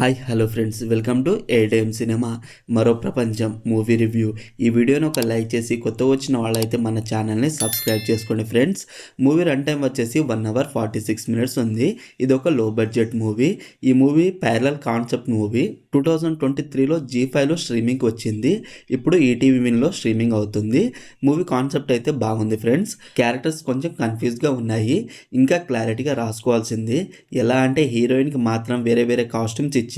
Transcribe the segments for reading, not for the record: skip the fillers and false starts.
Hi hello friends, welcome to ఏడేఎం cinema Maro Prapancham movie review. ఈ వీడియోని ఒక లైక్ చేసి కొత్త వచ్చిన వాళ్ళైతే మన ఛానల్ని సబ్స్క్రైబ్ చేసుకోండి ఫ్రెండ్స్. మూవీ రన్ టైం వచ్చేసి 1 hour 46 minutes ఉంది. ఇది ఒక లో బడ్జెట్ మూవీ. ఈ మూవీ ప్యారలల్ కాన్సెప్ట్ మూవీ. 2023లో G5లో స్ట్రీమింగ్కి వచ్చింది. ఇప్పుడు ఈటీవీ విన్లో స్ట్రీమింగ్ అవుతుంది. మూవీ కాన్సెప్ట్ అయితే బాగుంది ఫ్రెండ్స్. క్యారెక్టర్స్ కొంచెం కన్ఫ్యూజ్గా ఉన్నాయి, ఇంకా క్లారిటీగా రాసుకోవాల్సింది. ఎలా అంటే హీరోయిన్కి మాత్రం వేరే వేరే కాస్ట్యూమ్స్ ఇచ్చి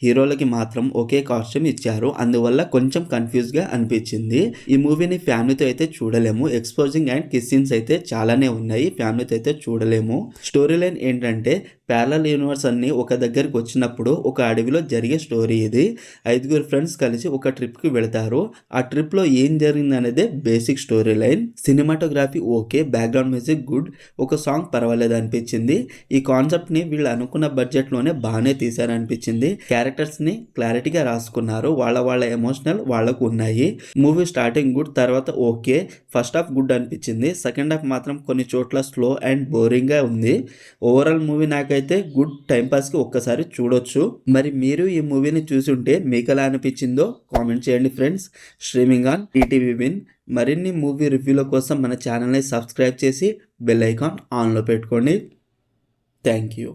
హీరోలకి మాత్రం ఒకే కాస్ట్యూమ్ ఇచ్చారు. అందువల్ల కొంచెం కన్ఫ్యూజ్గా అనిపించింది. ఈ మూవీని ఫ్యామిలీతో అయితే చూడలేము. ఎక్స్పోజింగ్ అండ్ కిస్ సీన్స్ అయితే చాలానే ఉన్నాయి, ఫ్యామిలీతో అయితే చూడలేము. స్టోరీ లైన్ ఏంటంటే ప్యారలల్ యూనివర్స్ అన్ని ఒక దగ్గరికి వచ్చినప్పుడు ఒక అడవిలో జరిగే స్టోరీ ఇది. 5 ఫ్రెండ్స్ కలిసి ఒక ట్రిప్కి వెళతారు. ఆ ట్రిప్లో ఏం జరిగింది అనేది basic story line. Cinematography okay, background music good, ఒక సాంగ్ పర్వాలేదు అనిపించింది. ఈ కాన్సెప్ట్ని వీళ్ళు అనుకున్న బడ్జెట్లోనే బాగానే తీశారనిపించింది. క్యారెక్టర్స్ని క్లారిటీగా రాసుకున్నారు, వాళ్ళ ఎమోషనల్ వాళ్ళకు ఉన్నాయి. మూవీ స్టార్టింగ్ గుడ్, తర్వాత ఓకే. ఫస్ట్ హాఫ్ గుడ్ అనిపించింది, సెకండ్ హాఫ్ మాత్రం కొన్ని చోట్ల స్లో అండ్ బోరింగ్గా ఉంది. ఓవరాల్ మూవీ నాకైతే గుడ్, టైంపాస్కి ఒక్కసారి చూడొచ్చు. మరి మీరు ఈ మూవీని చూసి ఉంటే మీకు ఎలా అనిపించిందో కామెంట్ చేయండి friends. Streaming on ETV win. మరిన్ని మూవీ రివ్యూల కోసం మన ఛానల్ని సబ్స్క్రైబ్ చేసి బెల్ ఐకాన్ ఆన్లో పెట్టుకోండి. Thank you.